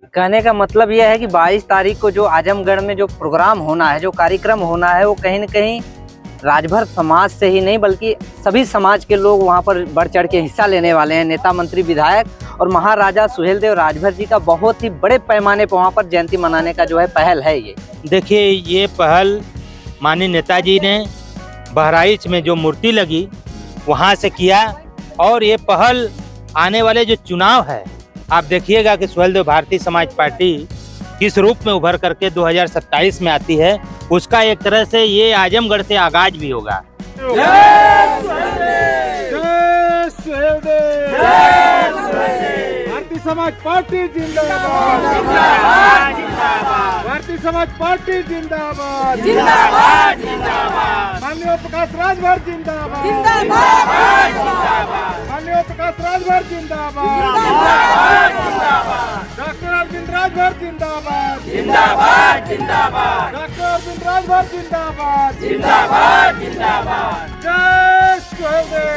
कहने का मतलब यह है कि 22 तारीख को जो आजमगढ़ में जो प्रोग्राम होना है, जो कार्यक्रम होना है, वो कहीं न कहीं राजभर समाज से ही नहीं बल्कि सभी समाज के लोग वहां पर बढ़ चढ़ के हिस्सा लेने वाले हैं। नेता, मंत्री, विधायक और महाराजा सुहेलदेव राजभर जी का बहुत ही बड़े पैमाने पर वहां पर जयंती मनाने का जो है पहल है। ये देखिए, ये पहल माननीय नेताजी ने बहराइच में जो मूर्ति लगी वहाँ से किया, और ये पहल आने वाले जो चुनाव है, आप देखिएगा कि सुहेलदेव भारतीय समाज पार्टी किस रूप में उभर करके 2027 में आती है। उसका एक तरह से ये आजमगढ़ से आगाज भी होगा। भारतीय समाज पार्टी जिंदाबाद, भारतीय समाज पार्टी जिंदाबाद, माननीय प्रकाश राजभर जिंदाबाद, माननीय प्रकाश राजभर जिंदाबाद, डॉक्टर अरविंद राजभर जिंदाबाद, डॉक्टर अरविंद राजभर जिंदाबाद, जय सुहेलदेव।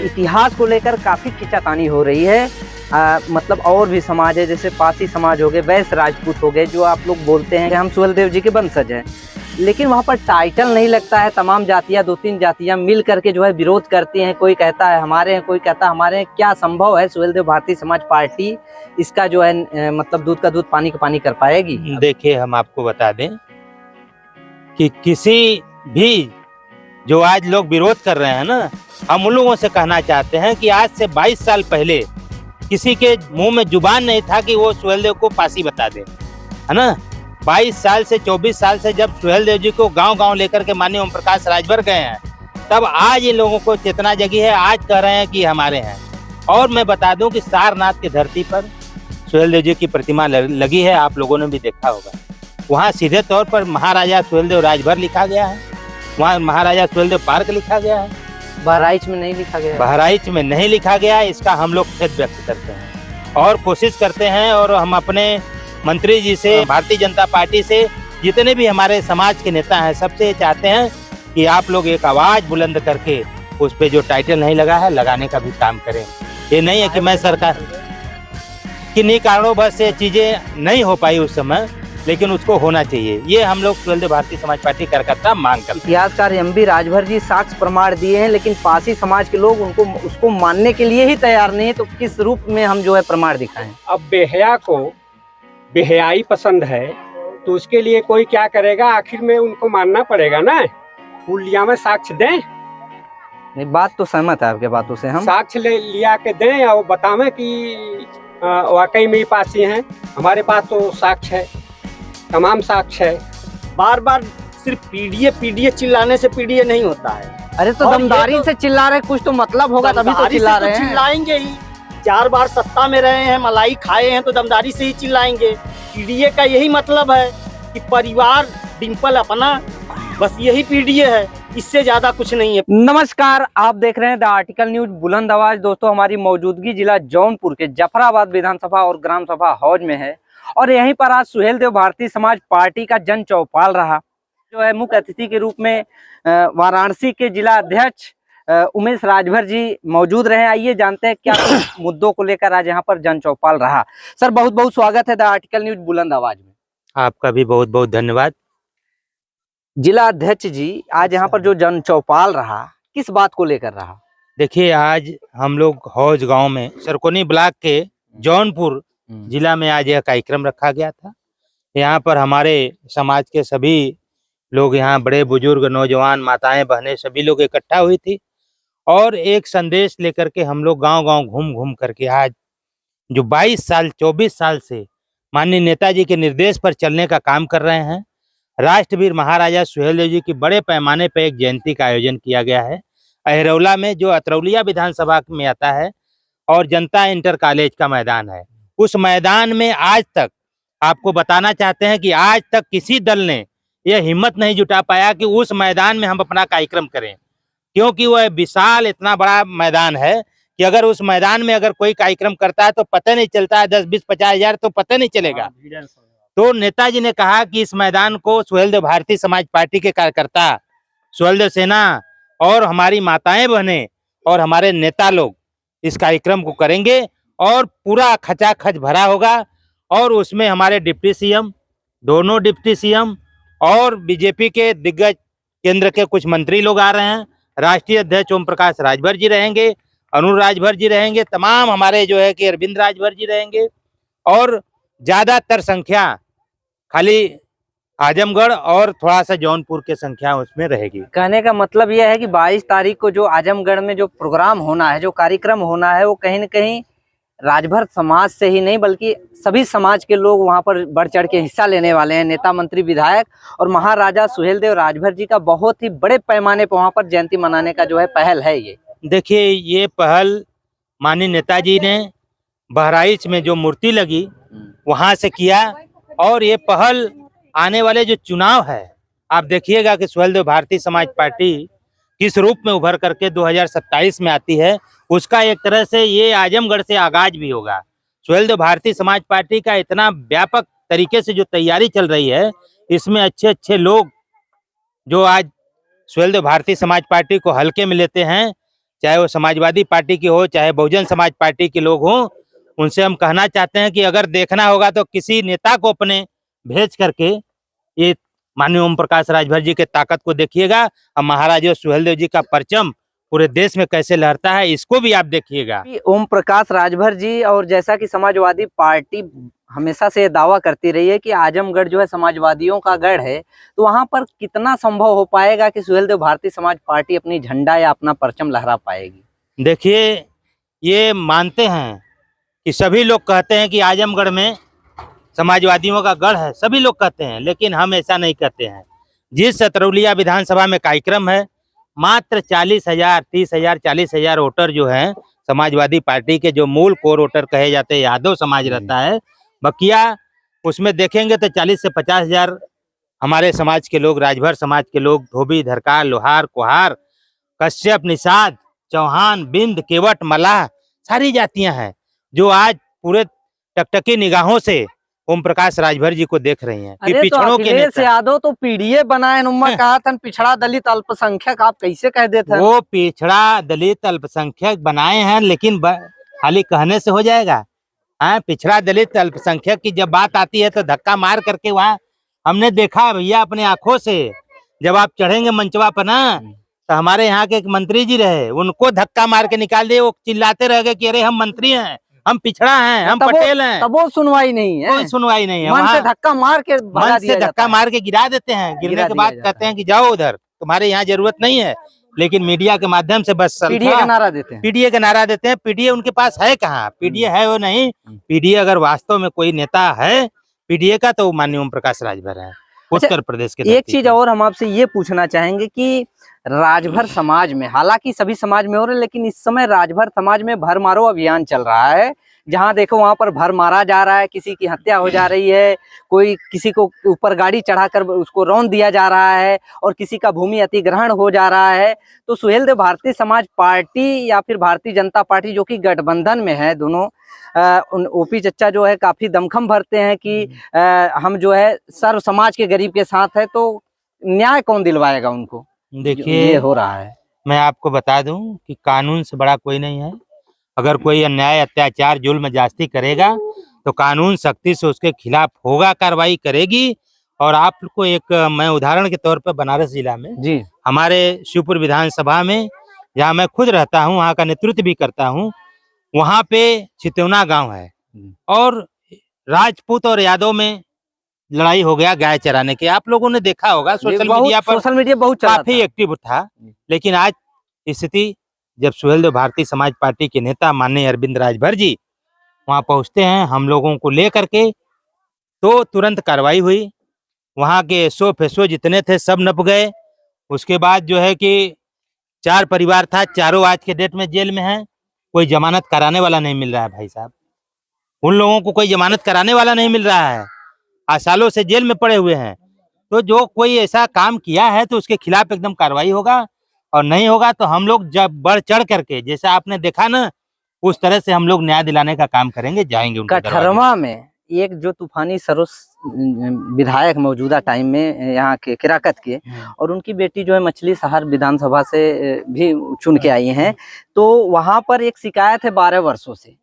इतिहास को लेकर काफी खींचातानी हो रही है। मतलब और भी समाज है, जैसे पासी समाज हो गए, वैश्य राजपूत हो गए, जो आप लोग बोलते हैं कि हम सुहेलदेव जी के वंशज हैं, लेकिन वहाँ पर टाइटल नहीं लगता है। तमाम जातियाँ, 2-3 जातियाँ मिल करके जो है विरोध करती हैं। कोई कहता है हमारे हैं, कोई कहता है हमारे हैं। क्या संभव है सुहेलदेव भारतीय समाज पार्टी इसका जो है मतलब दूध का दूध पानी का पानी कर पाएगी? देखिए, हम आपको बता दें कि किसी भी जो आज लोग विरोध कर रहे हैं ना, हम उन लोगों से कहना चाहते हैं कि आज से 22 साल पहले किसी के मुंह में जुबान नहीं था कि वो सुहेलदेव को पासी बता दे, है ना। 22 साल से 24 साल से जब सुहेलदेव जी को गांव-गांव लेकर के माननीय ओम प्रकाश राजभर गए हैं, तब आज ये लोगों को चेतना जगी है। आज कह रहे हैं कि हमारे हैं। और मैं बता दूं कि सारनाथ की धरती पर सुहेलदेव जी की प्रतिमा लगी है, आप लोगों ने भी देखा होगा। वहाँ सीधे तौर पर महाराजा सुहेलदेव राजभर लिखा गया है, वहाँ महाराजा सुहेलदेव पार्क लिखा गया है। बहराइच में नहीं लिखा गया? बहराइच में नहीं लिखा गया। इसका हम लोग खेद व्यक्त करते हैं और कोशिश करते हैं, और हम अपने मंत्री जी से, भारतीय जनता पार्टी से, जितने भी हमारे समाज के नेता हैं, सबसे चाहते हैं कि आप लोग एक आवाज बुलंद करके उस पे जो टाइटल नहीं लगा है लगाने का भी काम करें। ये नहीं है कि मैं सरकार किन्हीं कारणों बस ये चीजें नहीं हो पाई उस समय, लेकिन उसको होना चाहिए। ये हम लोग सुहेलदेव भारतीय समाज पार्टी कार्यकर्ता मांग करते हैं। इतिहासकार एम.बी. राजभर जी साक्ष्य प्रमाण दिए हैं, लेकिन पासी समाज के लोग उसको मानने के लिए ही तैयार नहीं है। तो किस रूप में हम जो है प्रमाण दिखाएं? अब बेहया को बेहयाई पसंद है, तो उसके लिए कोई क्या करेगा, आखिर में उनको मानना पड़ेगा ना। पुलिया में साक्ष्य दें, नहीं बात तो सहमत है आपके बातों से। हम साक्ष्य ले लिया के दें और बतावें कि वाकई में पासी हैं। हमारे पास तो साक्ष्य है, तमाम साक्ष्य है। बार बार सिर्फ पीडीए चिल्लाने से पीडीए नहीं होता है। अरे तो दमदारी से चिल्ला रहे, कुछ तो मतलब होगा तभी तो चिल्ला रहे हैं। चिल्लाएंगे ही, 4 बार सत्ता में रहे हैं, मलाई खाए हैं, तो दमदारी से ही चिल्लाएंगे। पीडीए का यही मतलब है कि परिवार, डिम्पल अपना, बस यही पीडीए है, इससे ज्यादा कुछ नहीं है। नमस्कार, आप देख रहे हैं द आर्टिकल न्यूज बुलंद आवाज। दोस्तों, हमारी मौजूदगी जिला जौनपुर के जफराबाद विधानसभा और ग्राम सभा हौज में है, और यहीं पर आज सुहेलदेव भारतीय समाज पार्टी का जन चौपाल रहा। जो है मुख्य अतिथि के रूप में वाराणसी के जिला अध्यक्ष उमेश राजभर जी मौजूद रहे। आइए जानते हैं क्या मुद्दों को लेकर आज यहाँ पर जन चौपाल रहा। सर, बहुत बहुत स्वागत है द आर्टिकल न्यूज बुलंद आवाज में। आपका भी बहुत बहुत धन्यवाद। जिला अध्यक्ष जी, आज यहाँ पर जो जन चौपाल रहा, किस बात को लेकर रहा? देखिए, आज हम लोग हौज गांव में सरकोनी ब्लॉक के जौनपुर जिला में आज यह कार्यक्रम रखा गया था। यहाँ पर हमारे समाज के सभी लोग, यहाँ बड़े बुजुर्ग, नौजवान, माताएं, बहनें, सभी लोग इकट्ठा हुई थी, और एक संदेश लेकर के हम लोग गांव-गांव घूम करके आज जो 22 साल 24 साल से माननीय नेताजी के निर्देश पर चलने का काम कर रहे हैं। राष्ट्रवीर महाराजा सुहेलदेव जी की बड़े पैमाने पर एक जयंती का आयोजन किया गया है अहरौला में, जो अतरौलिया विधानसभा में आता है, और जनता इंटर कॉलेज का मैदान है। उस मैदान में आज तक आपको बताना चाहते हैं कि आज तक किसी दल ने यह हिम्मत नहीं जुटा पाया कि उस मैदान में हम अपना कार्यक्रम करें, क्योंकि वह विशाल इतना बड़ा मैदान है कि अगर उस मैदान में अगर कोई कार्यक्रम करता है तो पता नहीं चलता है, 10, 20, 50 हजार तो पता नहीं चलेगा। तो नेताजी ने कहा कि इस मैदान को सुहेलदेव भारतीय समाज पार्टी के कार्यकर्ता, सुहेलदेव सेना और हमारी माताएं बहनें और हमारे नेता लोग इस कार्यक्रम को करेंगे, और पूरा खचाखच भरा होगा। और उसमें हमारे डिप्टी सीएम, दोनों डिप्टी सीएम और बीजेपी के दिग्गज केंद्र के कुछ मंत्री लोग आ रहे हैं। राष्ट्रीय अध्यक्ष ओम प्रकाश राजभर जी रहेंगे, अरुण राजभर जी रहेंगे, तमाम हमारे जो है कि अरविंद राजभर जी रहेंगे। और ज्यादातर संख्या खाली आजमगढ़ और थोड़ा सा जौनपुर की संख्या उसमें रहेगी। कहने का मतलब यह है कि 22 तारीख को जो आजमगढ़ में जो प्रोग्राम होना है, जो कार्यक्रम होना है, वो कहीं न कहीं राजभर समाज से ही नहीं बल्कि सभी समाज के लोग वहां पर बढ़ चढ़ के हिस्सा लेने वाले हैं। नेता, मंत्री, विधायक और महाराजा सुहेलदेव राजभर जी का बहुत ही बड़े पैमाने पर वहां पर जयंती मनाने का जो है पहल है। ये देखिए, ये पहल माननीय नेताजी ने बहराइच में जो मूर्ति लगी वहां से किया। और ये पहल आने वाले जो चुनाव है, आप देखिएगा कि सुहेलदेव भारतीय समाज पार्टी किस रूप में उभर करके 2027 में आती है। उसका एक तरह से ये आजमगढ़ से आगाज भी होगा। सुहेलदेव भारतीय समाज पार्टी का इतना व्यापक तरीके से जो तैयारी चल रही है, इसमें अच्छे अच्छे लोग जो आज सुहेलदेव भारतीय समाज पार्टी को हल्के में लेते हैं, चाहे वो समाजवादी पार्टी की हो, चाहे बहुजन समाज पार्टी के लोग हों, उनसे हम कहना चाहते हैं कि अगर देखना होगा तो किसी नेता को अपने भेज करके ये माननीय ओम प्रकाश राजभर जी के ताकत को देखिएगा। और महाराजा सुहेलदेव जी का परचम पूरे देश में कैसे लहरता है, इसको भी आप देखिएगा। ओम प्रकाश राजभर जी, और जैसा कि समाजवादी पार्टी हमेशा से दावा करती रही है कि आजमगढ़ जो है समाजवादियों का गढ़ है, तो वहां पर कितना संभव हो पाएगा कि सुहेलदेव भारतीय समाज पार्टी अपनी झंडा या अपना परचम लहरा पाएगी? देखिए, ये मानते हैं कि सभी लोग कहते हैं कि आजमगढ़ में समाजवादियों का गढ़ है, सभी लोग कहते हैं, लेकिन हम ऐसा नहीं कहते हैं। जिस सतरौलिया विधानसभा में कार्यक्रम है, मात्र 40,000, 30,000, 40,000 वोटर जो हैं समाजवादी पार्टी के, जो मूल कोर वोटर कहे जाते हैं, यादव समाज रहता है। बकिया उसमें देखेंगे तो 40 से 50,000 हमारे समाज के लोग, राजभर समाज के लोग, धोबी, धरकार, लोहार, कुहार, कश्यप, निषाद, चौहान, बिंद, केवट, मलाह, सारी जातियां हैं जो आज पूरे टकटकी निगाहों से ओम प्रकाश राजभर जी को देख रही हैं कि पिछड़ों के अखिलेश नेता। यादव तो पीडीए बनाए नुम्मा कहा था, पिछड़ा दलित अल्पसंख्यक, आप कैसे कह देते हैं? वो पिछड़ा दलित अल्पसंख्यक बनाए हैं, लेकिन खाली कहने से हो जाएगा? हाँ, पिछड़ा दलित अल्पसंख्यक की जब बात आती है तो धक्का मार करके वहाँ हमने देखा भैया अपने आंखों से। जब आप चढ़ेंगे मंचवा पर ना, तो हमारे यहाँ के एक मंत्री जी रहे, उनको धक्का मार के निकाल दिए। वो चिल्लाते रह गए कि अरे हम मंत्री हैं, हम पिछड़ा हैं, हम पटेल हैं। तब वो सुनवाई नहीं है, कोई सुनवाई नहीं है। मन से धक्का मार के मन से धक्का मार के गिरा देते हैं। गिरने के बाद कहते हैं कि जाओ उधर, तुम्हारे यहाँ जरूरत नहीं है। लेकिन मीडिया के माध्यम से बस पीडीए का नारा देते हैं। पीडीए का नारा देते हैं। पीडीए उनके पास है कहाँ? पीडीए है वो नहीं। पीडीए अगर वास्तव में कोई नेता है पीडीए का, तो माननीय ओम प्रकाश राजभर है, उत्तर प्रदेश के। एक चीज और हम आपसे ये पूछना चाहेंगे कि राजभर समाज में, हालांकि सभी समाज में हो रहे, लेकिन इस समय राजभर समाज में भर मारो अभियान चल रहा है। जहां देखो वहां पर भर मारा जा रहा है, किसी की हत्या हो जा रही है, कोई किसी को ऊपर गाड़ी चढ़ाकर उसको रौंद दिया जा रहा है, और किसी का भूमि अधिग्रहण हो जा रहा है। तो सुहेलदेव भारतीय समाज पार्टी या फिर भारतीय जनता पार्टी, जो कि गठबंधन में है दोनों, ओपी चच्चा जो है काफी दमखम भरते हैं कि हम जो है सर्व समाज के गरीब के साथ है, तो न्याय कौन दिलवाएगा उनको? देखिए, ये हो रहा है। मैं आपको बता दूं कि कानून से बड़ा कोई नहीं है। अगर कोई अन्याय, अत्याचार, जुल्म, ज्यादती करेगा तो कानून सख्ती से उसके खिलाफ होगा, कार्रवाई करेगी। और आपको एक मैं उदाहरण के तौर पर बनारस जिला में जी, हमारे शिवपुर विधानसभा में, जहाँ मैं खुद रहता हूँ, वहाँ का नेतृत्व भी करता हूँ, वहाँ पे चितौना गांव है, और राजपूत और यादव में लड़ाई हो गया गाय चराने के। आप लोगों ने देखा होगा सोशल मीडिया पर, सोशल मीडिया बहुत काफी एक्टिव था। लेकिन आज स्थिति, जब सुहेलदेव भारतीय समाज पार्टी के नेता माननीय अरविंद राजभर जी वहां पहुंचते हैं हम लोगों को लेकर के, तो तुरंत कार्रवाई हुई। वहां के एसओ फेसो जितने थे सब नप गए। उसके बाद जो है कि 4 परिवार था, चारों आज के डेट में जेल में हैं। कोई जमानत कराने वाला नहीं मिल रहा है भाई साहब, उन लोगों को कोई जमानत कराने वाला नहीं मिल रहा है, आज सालों से जेल में पड़े हुए हैं। तो जो कोई ऐसा काम किया है तो उसके खिलाफ एकदम कार्रवाई होगा, और नहीं होगा तो हम लोग जब बढ़ चढ़ करके, जैसा आपने देखा ना, उस तरह से हम लोग न्याय दिलाने का काम करेंगे, जाएंगे उनके दरबार में। कठरवा में एक जो तूफानी सरोज विधायक मौजूदा टाइम में यहाँ के किराकत के, और उनकी बेटी जो है मछली शहर विधानसभा से भी चुन के आई हैं, तो वहां पर एक शिकायत है 12 वर्षों से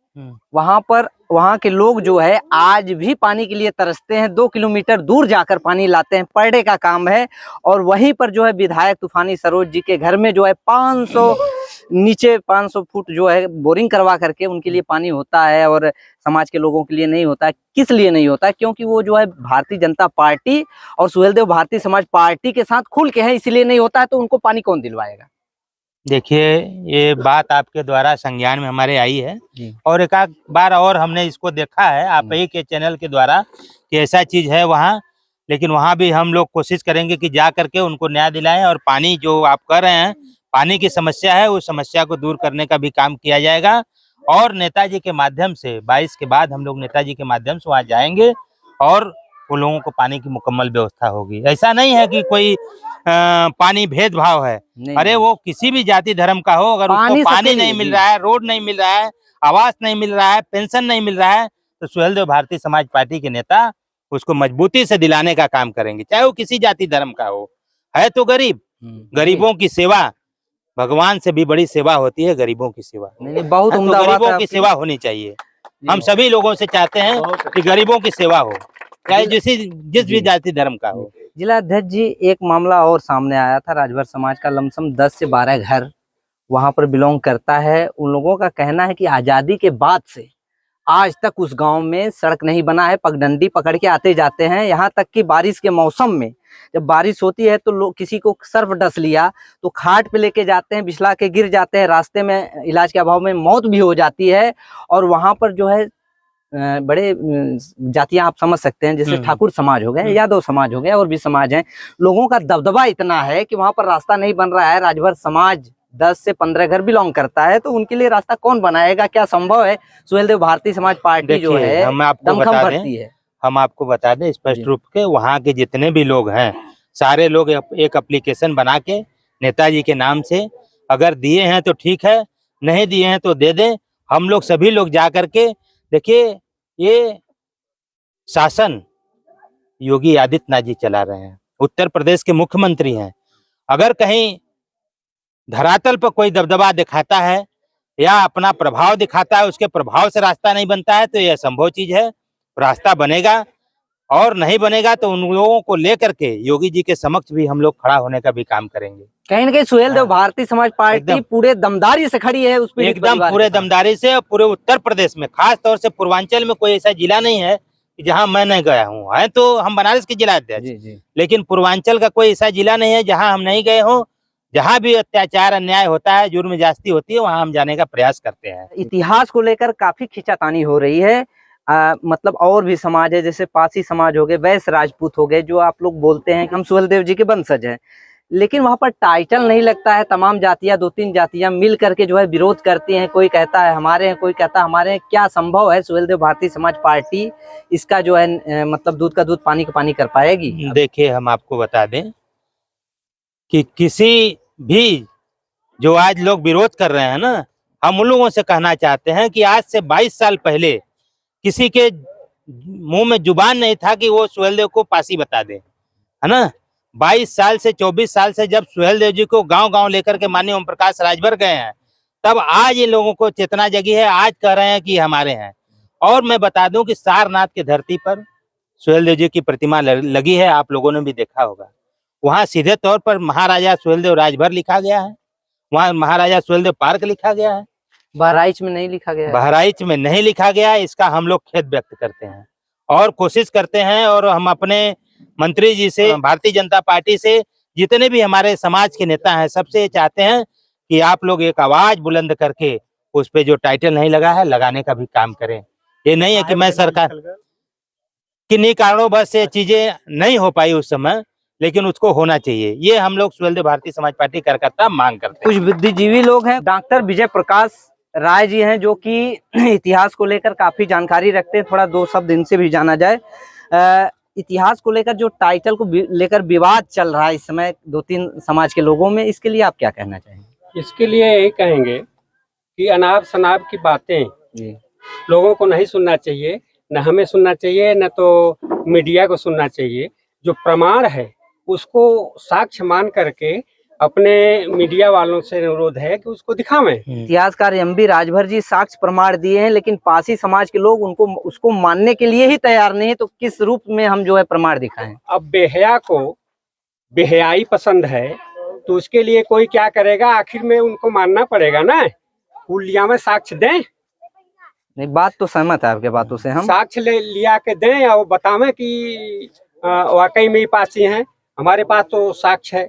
वहां के लोग जो है आज भी पानी के लिए तरसते हैं, 2 किलोमीटर दूर जाकर पानी लाते हैं, पर डे का काम है। और वहीं पर जो है विधायक तूफानी सरोज जी के घर में जो है 500 फुट जो है बोरिंग करवा करके उनके लिए पानी होता है और समाज के लोगों के लिए नहीं होता है। किस लिए नहीं होता है? क्योंकि वो जो है भारतीय जनता पार्टी और सुहेलदेव भारतीय समाज पार्टी के साथ खुल के है, इसलिए नहीं होता है। तो उनको पानी कौन दिलवाएगा? देखिए, ये बात आपके द्वारा संज्ञान में हमारे आई है जी। और एक आध बार और हमने इसको देखा है आप ही के चैनल के द्वारा कि ऐसा चीज है वहाँ, लेकिन वहाँ भी हम लोग कोशिश करेंगे कि जा करके उनको न्याय दिलाएं। और पानी जो आप कर रहे हैं, पानी की समस्या है, उस समस्या को दूर करने का भी काम किया जाएगा। और नेताजी के माध्यम से 22 के बाद हम लोग नेताजी के माध्यम से वहाँ जाएंगे और वो लोगों को पानी की मुकम्मल व्यवस्था होगी। ऐसा नहीं है कि कोई पानी भेदभाव है, अरे वो किसी भी जाति धर्म का हो, अगर उसको पानी नहीं मिल रहा है, रोड नहीं मिल रहा है, आवास नहीं मिल रहा है, पेंशन नहीं मिल रहा है, तो सुहेलदेव भारतीय समाज पार्टी के नेता उसको मजबूती से दिलाने का काम करेंगे, चाहे वो किसी जाति धर्म का हो। है तो गरीब, गरीबों की सेवा भगवान से भी बड़ी सेवा होती है, गरीबों की सेवा। बहुत तो गरीबों की सेवा होनी चाहिए। हम सभी लोगों से चाहते हैं कि गरीबों की सेवा हो, चाहे जिस भी जाति धर्म का हो। जिला अध्यक्ष जी, एक मामला और सामने आया था, राजभर समाज का लमसम 10 से 12 घर वहां पर बिलोंग करता है। उन लोगों का कहना है कि आजादी के बाद से आज तक उस गांव में सड़क नहीं बना है, पगडंडी पकड़ के आते जाते हैं। यहाँ तक कि बारिश के मौसम में जब बारिश होती है तो लोग किसी को सर्फ डस लिया तो खाट पे लेके जाते हैं, बिछला के गिर जाते हैं, रास्ते में इलाज के अभाव में मौत भी हो जाती है। और वहां पर जो है बड़े जातियां आप समझ सकते हैं, जैसे ठाकुर समाज हो गए, यादव समाज हो गया, और भी समाज हैं। लोगों का दबदबा इतना है कि वहां पर रास्ता नहीं बन रहा है। राजभर समाज 10 से 15 घर बिलोंग करता है, तो उनके लिए रास्ता कौन बनाएगा? क्या संभव है? सुहेलदेव भारतीय समाज पार्टी जो है हम आपको बता दें स्पष्ट रूप के, वहाँ के जितने भी लोग हैं सारे लोग एक एप्लीकेशन बना के नेताजी के नाम से, अगर दिए हैं तो ठीक है, नहीं दिए हैं तो दे दें। हम लोग सभी लोग जा करके, देखिए ये शासन योगी आदित्यनाथ जी चला रहे हैं, उत्तर प्रदेश के मुख्यमंत्री हैं। अगर कहीं धरातल पर कोई दबदबा दिखाता है या अपना प्रभाव दिखाता है, उसके प्रभाव से रास्ता नहीं बनता है, तो यह असंभव चीज है। रास्ता बनेगा और नहीं बनेगा तो उन लोगों को लेकर के योगी जी के समक्ष भी हम लोग खड़ा होने का भी काम करेंगे। कहीं ना कहीं सुहेलदेव भारतीय समाज पार्टी पूरे दमदारी से खड़ी है उस पर, एकदम पूरे दमदारी से। पूरे उत्तर प्रदेश में, खास तौर से पूर्वांचल में कोई ऐसा जिला नहीं है जहां मैं नहीं गया हूं। है तो हम बनारस के जिला अध्यक्ष, लेकिन पूर्वांचल का कोई ऐसा जिला नहीं है जहां हम नहीं गए हों। जहां भी अत्याचार अन्याय होता है, जुर्म ज्यादती होती है, वहां हम जाने का प्रयास करते हैं। इतिहास को लेकर काफी खींचातानी हो रही है। मतलब और भी समाज है, जैसे पासी समाज हो गए, वैश्य राजपूत हो गए, जो आप लोग बोलते हैं कि हम सुहेलदेव जी के वंशज हैं, लेकिन वहां पर टाइटल नहीं लगता है। तमाम जातियां, 2-3 जातियां मिल करके जो है विरोध करती हैं। कोई कहता है हमारे हैं, कोई कहता है हमारे हैं। क्या संभव है सुहेलदेव भारतीय समाज पार्टी इसका जो है मतलब दूध का दूध पानी का पानी कर पाएगी? देखिए, हम आपको बता दें कि किसी भी जो आज लोग विरोध कर रहे हैं ना, हम उन लोगों से कहना चाहते हैं कि आज से 22 साल पहले किसी के मुंह में जुबान नहीं था कि वो सुहेलदेव को पासी बता दे, है ना। 22 साल से 24 साल से जब सुहेलदेव जी को गांव-गांव लेकर के माननीय ओम प्रकाश राजभर गए हैं, तब आज ये लोगों को चेतना जगी है। आज कह रहे हैं कि हमारे हैं। और मैं बता दूं कि सारनाथ की धरती पर सुहेलदेव जी की प्रतिमा लगी है, आप लोगों ने भी देखा होगा। वहाँ सीधे तौर पर महाराजा सुहेलदेव राजभर लिखा गया है, वहाँ महाराजा सुहेलदेव पार्क लिखा गया है। बहराइच में नहीं लिखा गया है। बहराइच में नहीं लिखा गया है। इसका हम लोग खेद व्यक्त करते हैं और कोशिश करते हैं, और हम अपने मंत्री जी से, भारतीय जनता पार्टी से, जितने भी हमारे समाज के नेता हैं, सबसे चाहते हैं कि आप लोग एक आवाज बुलंद करके उस पे जो टाइटल नहीं लगा है लगाने का भी काम करें। ये नहीं है कि मैं सरकार किन्हीं कारणों बस ये चीजें नहीं हो पाई उस समय, लेकिन उसको होना चाहिए। ये हम लोग सुहेलदेव भारतीय समाज पार्टी कार्यकर्ता मांग करते हैं। कुछ बुद्धिजीवी लोग हैं, डॉक्टर विजय प्रकाश राय जी हैं, जो कि इतिहास को लेकर काफी जानकारी रखते हैं। थोड़ा 2 शब्द इनसे भी जाना जाए। इतिहास को लेकर जो टाइटल को लेकर विवाद चल रहा है इस समय 2-3 समाज के लोगों में, इसके लिए आप क्या कहना चाहेंगे? इसके लिए यही कहेंगे कि अनाप शनाप की बातें लोगों को नहीं सुनना चाहिए, न हमें सुनना चाहिए, न तो मीडिया को सुनना चाहिए। जो प्रमाण है उसको साक्ष्य मान करके अपने मीडिया वालों से अनुरोध है कि उसको दिखावें। इतिहासकार एम.बी. राजभर जी साक्ष्य प्रमाण दिए हैं, लेकिन पासी समाज के लोग उसको मानने के लिए ही तैयार नहीं है, तो किस रूप में हम जो है प्रमाण दिखाएं? अब बेहया को बेहयाई पसंद है तो उसके लिए कोई क्या करेगा, आखिर में उनको मानना पड़ेगा ना। कुलिया में साक्ष्य दें, नहीं बात तो सहमत है आपके बातों से हम। साक्ष्य लिया के दें और बतावें कि वाकई में ये पासी हैं। हमारे पास तो साक्ष्य है,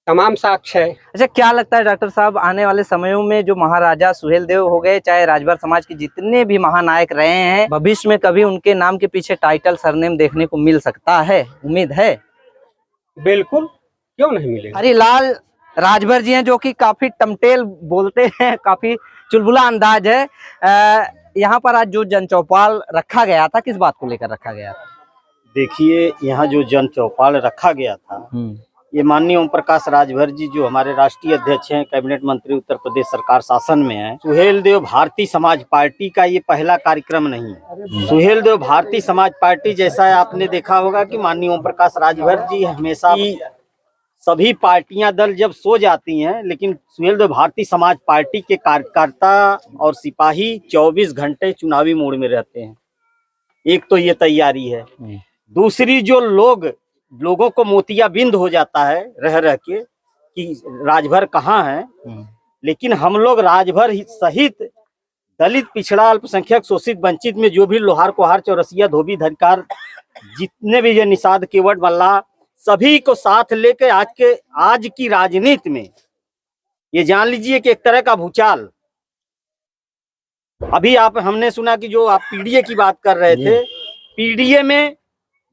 तमाम साक्ष्य है। अच्छा, क्या लगता है डॉक्टर साहब, आने वाले समयों में जो महाराजा सुहेलदेव हो गए, चाहे राजभर समाज के जितने भी महानायक रहे हैं, भविष्य में कभी उनके नाम के पीछे टाइटल सरनेम देखने को मिल सकता है? उम्मीद है? बिल्कुल, क्यों नहीं मिलेगा। हरिलाल राजभर जी हैं, जो कि काफी टमटेल बोलते हैं, काफी चुलबुला अंदाज है। यहाँ पर आज जो जन चौपाल रखा गया था, किस बात को लेकर रखा गया था? देखिए, यहाँ जो जन चौपाल रखा गया था, ये माननीय ओम प्रकाश राजभर जी जो हमारे राष्ट्रीय अध्यक्ष हैं, कैबिनेट मंत्री उत्तर प्रदेश सरकार शासन में है, सुहेलदेव भारतीय समाज पार्टी का ये पहला कार्यक्रम नहीं है। सुहेलदेव भारतीय समाज पार्टी, जैसा आपने देखा होगा कि माननीय ओम प्रकाश राजभर जी हमेशा सभी पार्टियां दल जब सो जाती हैं, लेकिन सुहेलदेव भारतीय समाज पार्टी के कार्यकर्ता और सिपाही 24 घंटे चुनावी मोड में रहते हैं। एक तो ये तैयारी है। दूसरी, जो लोगों को मोतियाबिंद हो जाता है रह रह के कि राजभर कहाँ है, लेकिन हम लोग राजभर सहित दलित, पिछड़ा, अल्पसंख्यक, शोषित, वंचित में जो भी लोहार, कोहार, चौरसिया, धोबी, धरिकार, जितने भी ये निषाद, केवट, मल्लाह, सभी को साथ लेकर आज की राजनीति में ये जान लीजिए कि एक तरह का भूचाल। अभी हमने सुना कि जो आप पीडीए की बात कर रहे थे, पीडीए में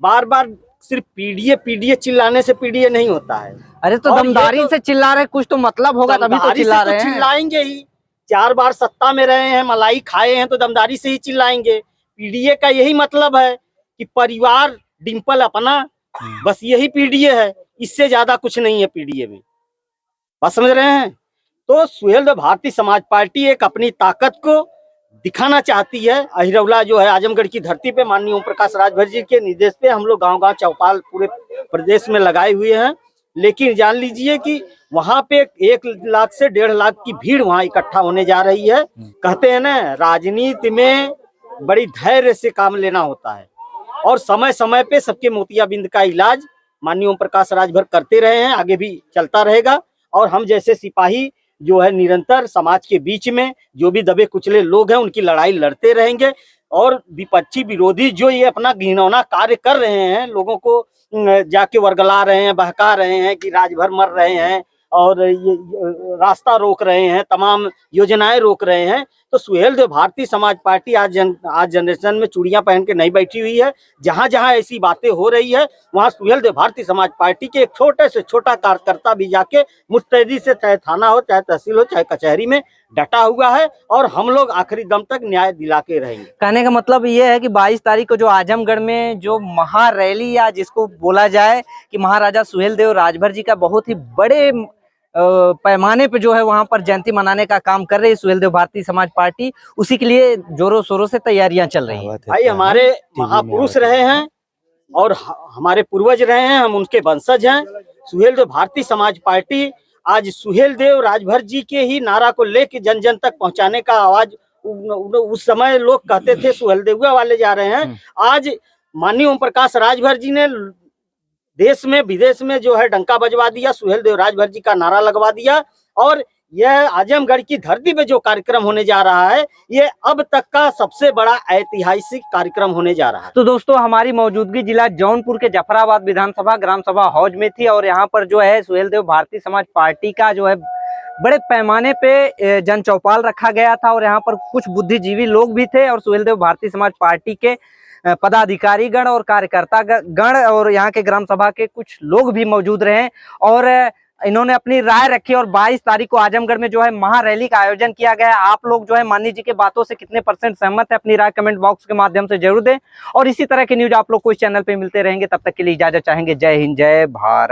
बार बार सिर्फ पीडीए चिल्लाने से पीडीए नहीं होता है। अरे तो दमदारी से चिल्ला रहे, कुछ तो मतलब होगा तभी तो चिल्ला रहे हैं। चिल्लाएंगे ही, 4 बार सत्ता में रहे हैं, मलाई खाए हैं, तो दमदारी से ही चिल्लाएंगे। पीडीए का यही मतलब है कि परिवार, डिंपल अपना, बस यही पीडीए है, इससे ज्यादा कुछ नहीं है पीडीए में। बस समझ रहे हैं? तो सुहेलदेव भारतीय समाज पार्टी एक अपनी ताकत को दिखाना चाहती है। अहिरौला जो है आजमगढ़ की धरती पे माननीय ओम प्रकाश राजभर जी के निर्देश पे हम लोग गांव-गांव चौपाल पूरे प्रदेश में लगाए हुए हैं। लेकिन जान लीजिए कि वहां पे 1 लाख से 1.5 लाख की भीड़ वहां इकट्ठा होने जा रही है। कहते हैं ना, राजनीति में बड़ी धैर्य से काम लेना होता है और समय समय पे सबके मोतियाबिंद का इलाज माननीय ओम प्रकाश राजभर करते रहे हैं, आगे भी चलता रहेगा। और हम जैसे सिपाही जो है निरंतर समाज के बीच में जो भी दबे कुचले लोग हैं उनकी लड़ाई लड़ते रहेंगे। और विपक्षी विरोधी जो ये अपना घिनौना कार्य कर रहे हैं, लोगों को जाके वर्गला रहे हैं, बहका रहे हैं कि राजभर मर रहे हैं और ये रास्ता रोक रहे हैं, तमाम योजनाएं रोक रहे हैं, तो सुहेलदेव भारतीय समाज पार्टी आज जनरेशन में चूड़ियां पहन के नहीं बैठी हुई है। जहां जहां ऐसी बातें हो रही है, वहां सुहेलदेव भारतीय समाज पार्टी के एक छोटे से छोटा कार्यकर्ता भी जाके मुस्तैदी से, चाहे थाना हो, चाहे तहसील हो, चाहे कचहरी में डटा हुआ है और हम लोग आखिरी दम तक न्याय दिला के रहेंगे। कहने का मतलब ये है कि 22 तारीख को जो आजमगढ़ में जो महारैली, या जिसको बोला जाए कि महाराजा सुहेलदेव राजभर जी का बहुत ही बड़े पैमाने पे जो है वहां पर जयंती मनाने का काम कर रही है सुहेलदेव भारतीय समाज पार्टी, उसी के लिए जोरों शोरों से तैयारियां चल रही हैं। भाई, हमारे महापुरुष रहे हैं और हमारे पूर्वज रहे हैं, हम उनके वंशज हैं। सुहेलदेव भारतीय समाज पार्टी आज सुहेलदेव राजभर जी के ही नारा को लेके जन जन तक पहुंचाने का आवाज, उस समय लोग कहते थे सुहेलदेवा वाले जा रहे हैं, आज माननीय ओम प्रकाश राजभर जी ने देश में विदेश में जो है डंका बजवा दिया, सुहेलदेव राजभर जी का नारा लगवा दिया। और यह आजमगढ़ की धरती पे जो कार्यक्रम होने जा रहा है, ये अब तक का सबसे बड़ा ऐतिहासिक कार्यक्रम होने जा रहा है। तो दोस्तों, हमारी मौजूदगी जिला जौनपुर के जफराबाद विधानसभा ग्राम सभा हौज में थी और यहाँ पर जो है सुहेलदेव भारतीय समाज पार्टी का जो है बड़े पैमाने पे जन चौपाल रखा गया था और यहाँ पर कुछ बुद्धिजीवी लोग भी थे और सुहेलदेव भारतीय समाज पार्टी के पदाधिकारी गण और कार्यकर्ता गण और यहाँ के ग्राम सभा के कुछ लोग भी मौजूद रहे और इन्होंने अपनी राय रखी। और 22 तारीख को आजमगढ़ में जो है महारैली का आयोजन किया गया है। आप लोग जो है माननीय जी के बातों से कितने % सहमत है, अपनी राय कमेंट बॉक्स के माध्यम से जरूर दें। और इसी तरह की न्यूज आप लोग को इस चैनल पे मिलते रहेंगे। तब तक के लिए इजाजत चाहेंगे। जय हिंद, जय भारत।